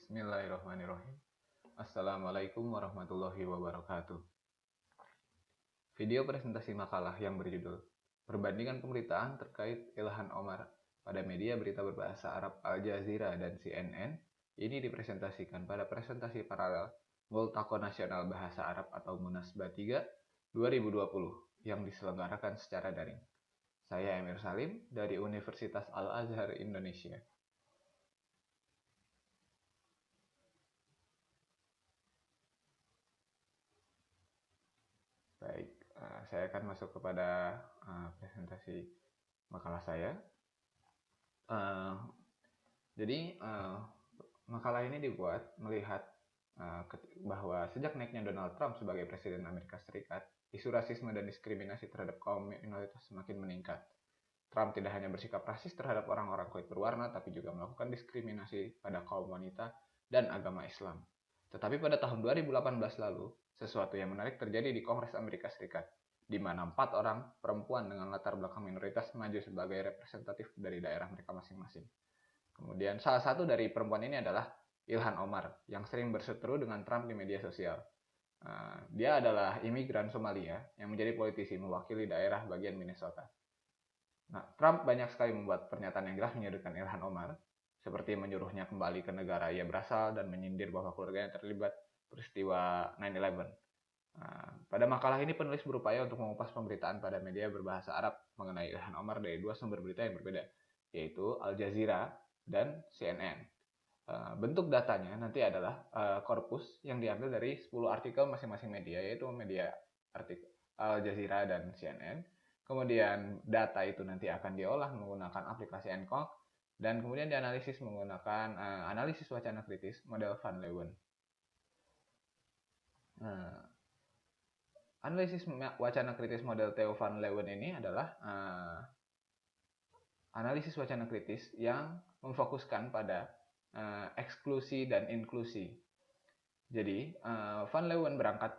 Bismillahirrahmanirrahim. Assalamualaikum warahmatullahi wabarakatuh. Video presentasi makalah yang berjudul Perbandingan Pemberitaan terkait Ilhan Omar pada media berita berbahasa Arab Al Jazeera dan CNN ini dipresentasikan pada presentasi paralel Multaqo Nasional Bahasa Arab atau Munasbah 3 2020 yang diselenggarakan secara daring. Saya Emir Salim dari Universitas Al-Azhar Indonesia. Baik, saya akan masuk kepada presentasi makalah saya. Jadi makalah ini dibuat melihat bahwa sejak naiknya Donald Trump sebagai Presiden Amerika Serikat, isu rasisme dan diskriminasi terhadap kaum minoritas semakin meningkat. Trump tidak hanya bersikap rasis terhadap orang-orang kulit berwarna, tapi juga melakukan diskriminasi pada kaum wanita dan agama Islam. Tetapi pada tahun 2018 lalu, sesuatu yang menarik terjadi di Kongres Amerika Serikat, di mana 4 orang perempuan dengan latar belakang minoritas maju sebagai representatif dari daerah mereka masing-masing. Kemudian salah satu dari perempuan ini adalah Ilhan Omar, yang sering berseteru dengan Trump di media sosial. Dia adalah imigran Somalia yang menjadi politisi mewakili daerah bagian Minnesota. Trump banyak sekali membuat pernyataan yang jelas menyudutkan Ilhan Omar, seperti menyuruhnya kembali ke negara ia berasal dan menyindir bahwa keluarganya terlibat peristiwa 9/11. Pada makalah ini penulis berupaya untuk mengupas pemberitaan pada media berbahasa Arab mengenai Ilhan Omar dari dua sumber berita yang berbeda, yaitu Al Jazeera dan CNN. Bentuk datanya nanti adalah korpus yang diambil dari 10 artikel masing-masing media, yaitu media artikel Al Jazeera dan CNN. Kemudian data itu nanti akan diolah menggunakan aplikasi Nconc dan kemudian dianalisis menggunakan analisis wacana kritis model Van Leeuwen. Analisis wacana kritis model Theo Van Leeuwen ini adalah analisis wacana kritis yang memfokuskan pada eksklusi dan inklusi. Jadi, Van Leeuwen berangkat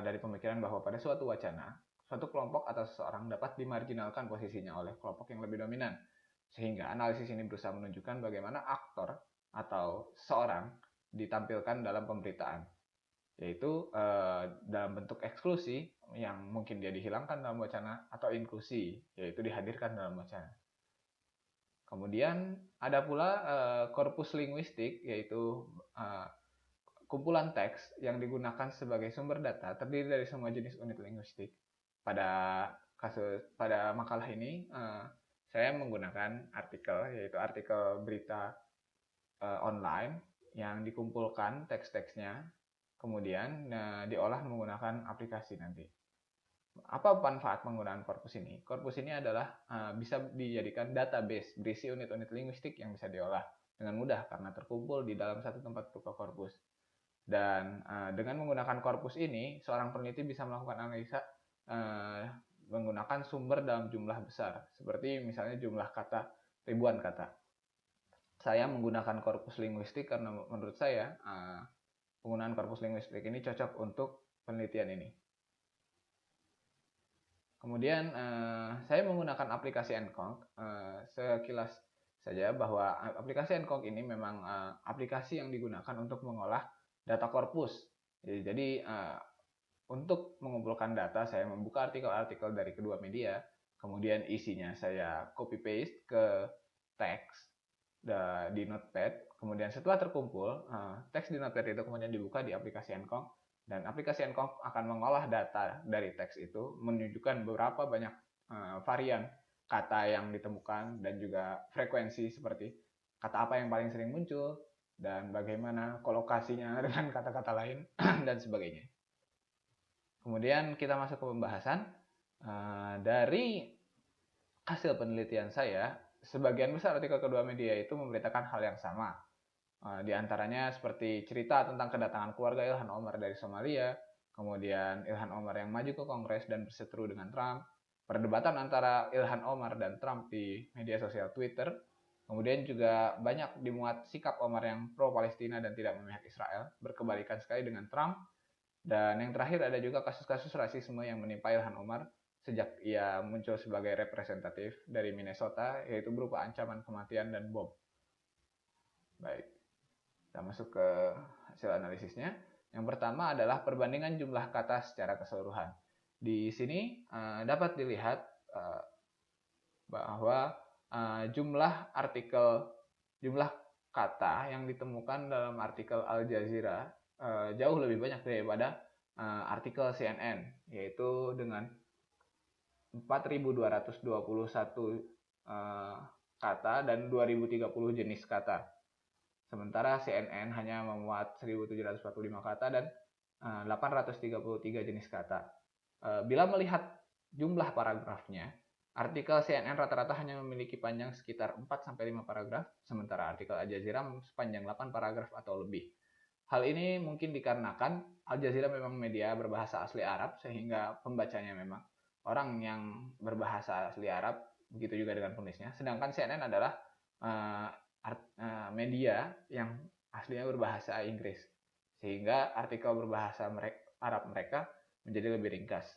dari pemikiran bahwa pada suatu wacana, suatu kelompok atau seseorang dapat dimarginalkan posisinya oleh kelompok yang lebih dominan. Sehingga analisis ini berusaha menunjukkan bagaimana aktor atau seseorang ditampilkan dalam pemberitaan, yaitu dalam bentuk eksklusi yang mungkin dia dihilangkan dalam wacana, atau inklusi, yaitu dihadirkan dalam wacana. Kemudian ada pula korpus linguistik, yaitu kumpulan teks yang digunakan sebagai sumber data terdiri dari semua jenis unit linguistik. Pada makalah ini saya menggunakan artikel, yaitu artikel berita online yang dikumpulkan teks-teksnya, kemudian diolah menggunakan aplikasi nanti. Apa manfaat penggunaan korpus ini? Korpus ini adalah bisa dijadikan database berisi unit-unit linguistik yang bisa diolah dengan mudah karena terkumpul di dalam satu tempat berupa korpus. Dan dengan menggunakan korpus ini, seorang peneliti bisa melakukan analisa menggunakan sumber dalam jumlah besar, seperti misalnya jumlah kata, ribuan kata. Saya menggunakan korpus linguistik karena menurut saya penggunaan korpus linguistik ini cocok untuk penelitian ini. Kemudian saya menggunakan aplikasi Nconc. Sekilas saja bahwa aplikasi Nconc ini memang aplikasi yang digunakan untuk mengolah data korpus. Jadi untuk mengumpulkan data, saya membuka artikel-artikel dari kedua media, kemudian isinya saya copy paste ke teks di Notepad. Kemudian setelah terkumpul, teks di Notepad itu kemudian dibuka di aplikasi Nconc, dan aplikasi Nconc akan mengolah data dari teks itu, menunjukkan beberapa banyak varian kata yang ditemukan dan juga frekuensi, seperti kata apa yang paling sering muncul dan bagaimana kolokasinya dengan kata-kata lain dan sebagainya. Kemudian kita masuk ke pembahasan. Dari hasil penelitian saya, sebagian besar artikel kedua media itu memberitakan hal yang sama. Di antaranya seperti cerita tentang kedatangan keluarga Ilhan Omar dari Somalia, kemudian Ilhan Omar yang maju ke Kongres dan berseteru dengan Trump, perdebatan antara Ilhan Omar dan Trump di media sosial Twitter, kemudian juga banyak dimuat sikap Omar yang pro-Palestina dan tidak memihak Israel, berkebalikan sekali dengan Trump. Dan yang terakhir ada juga kasus-kasus rasisme yang menimpa Ilhan Omar sejak ia muncul sebagai representatif dari Minnesota, yaitu berupa ancaman kematian dan bom. Baik, kita masuk ke hasil analisisnya. Yang pertama adalah perbandingan jumlah kata secara keseluruhan. Di sini dapat dilihat bahwa jumlah kata yang ditemukan dalam artikel Al Jazeera jauh lebih banyak daripada artikel CNN, yaitu dengan 4.221 kata dan 2.030 jenis kata. Sementara CNN hanya memuat 1.745 kata dan 833 jenis kata. Bila melihat jumlah paragrafnya, artikel CNN rata-rata hanya memiliki panjang sekitar 4-5 paragraf, sementara artikel Al Jazeera sepanjang 8 paragraf atau lebih. Hal ini mungkin dikarenakan Al Jazeera memang media berbahasa asli Arab, sehingga pembacanya memang orang yang berbahasa asli Arab, begitu juga dengan penulisnya. Sedangkan CNN adalah media yang aslinya berbahasa Inggris, sehingga artikel berbahasa Arab mereka menjadi lebih ringkas.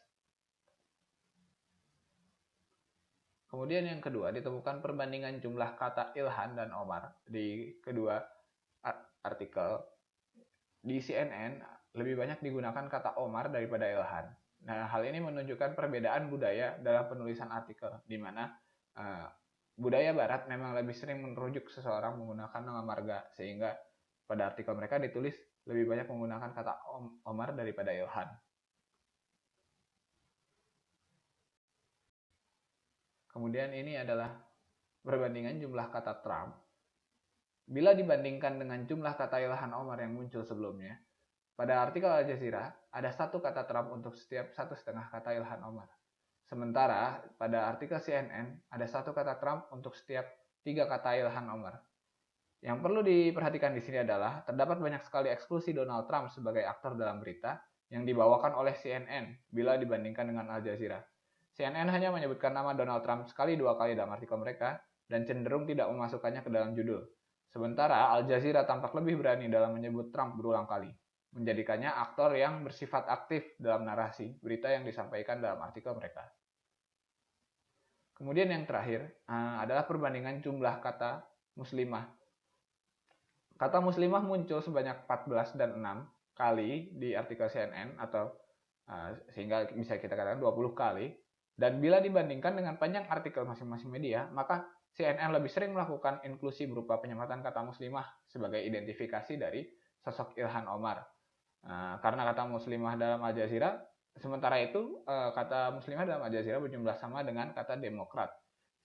Kemudian yang kedua, ditemukan perbandingan jumlah kata Ilhan dan Omar di kedua artikel. Di CNN lebih banyak digunakan kata Omar daripada Ilhan. Nah, hal ini menunjukkan perbedaan budaya dalam penulisan artikel, di mana budaya barat memang lebih sering merujuk seseorang menggunakan nama marga, sehingga pada artikel mereka ditulis lebih banyak menggunakan kata Omar daripada Ilhan. Kemudian ini adalah perbandingan jumlah kata Trump. Bila dibandingkan dengan jumlah kata Ilhan Omar yang muncul sebelumnya, pada artikel Al Jazeera ada satu kata Trump untuk setiap 1,5 kata Ilhan Omar. Sementara pada artikel CNN ada satu kata Trump untuk setiap 3 kata Ilhan Omar. Yang perlu diperhatikan di sini adalah terdapat banyak sekali eksklusi Donald Trump sebagai aktor dalam berita yang dibawakan oleh CNN bila dibandingkan dengan Al Jazeera. CNN hanya menyebutkan nama Donald Trump sekali 2 kali dalam artikel mereka dan cenderung tidak memasukkannya ke dalam judul. Sementara Al Jazeera tampak lebih berani dalam menyebut Trump berulang kali, menjadikannya aktor yang bersifat aktif dalam narasi berita yang disampaikan dalam artikel mereka. Kemudian yang terakhir adalah perbandingan jumlah kata muslimah. Kata muslimah muncul sebanyak 14 dan 6 kali di artikel CNN, atau sehingga bisa kita katakan 20 kali. Dan bila dibandingkan dengan panjang artikel masing-masing media, maka CNN lebih sering melakukan inklusi berupa penyematan kata muslimah sebagai identifikasi dari sosok Ilhan Omar. Karena kata muslimah dalam Al Jazeera, sementara itu kata muslimah dalam Al Jazeera berjumlah sama dengan kata demokrat.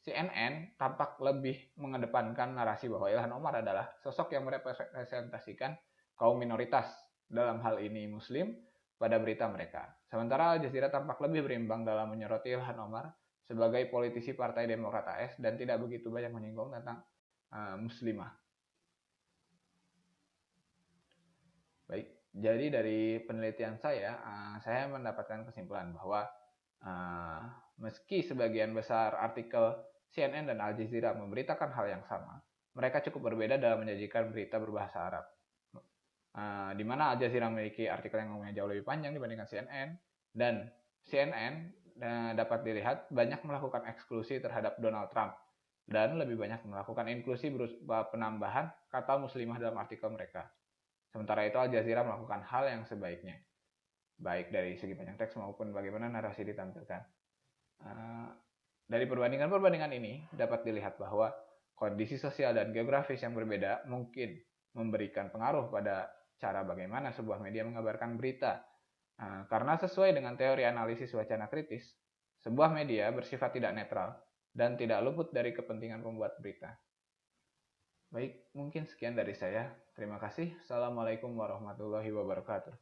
CNN tampak lebih mengedepankan narasi bahwa Ilhan Omar adalah sosok yang merepresentasikan kaum minoritas, dalam hal ini Muslim, pada berita mereka. Sementara Al Jazeera tampak lebih berimbang dalam menyoroti Ilhan Omar sebagai politisi Partai Demokrat AS dan tidak begitu banyak menyinggung tentang muslimah. Baik, jadi dari penelitian saya mendapatkan kesimpulan bahwa meski sebagian besar artikel CNN dan Al Jazeera memberitakan hal yang sama, mereka cukup berbeda dalam menyajikan berita berbahasa Arab. Di mana Al Jazeera memiliki artikel yang ngomongnya jauh lebih panjang dibandingkan CNN, dan CNN dapat dilihat banyak melakukan eksklusi terhadap Donald Trump dan lebih banyak melakukan inklusi berupa penambahan kata muslimah dalam artikel mereka. Sementara itu Al Jazeera melakukan hal yang sebaiknya, baik dari segi panjang teks maupun bagaimana narasi ditampilkan. Dari perbandingan-perbandingan ini dapat dilihat bahwa kondisi sosial dan geografis yang berbeda mungkin memberikan pengaruh pada cara bagaimana sebuah media mengabarkan berita. Karena sesuai dengan teori analisis wacana kritis, sebuah media bersifat tidak netral dan tidak luput dari kepentingan pembuat berita. Baik, mungkin sekian dari saya. Terima kasih. Assalamualaikum warahmatullahi wabarakatuh.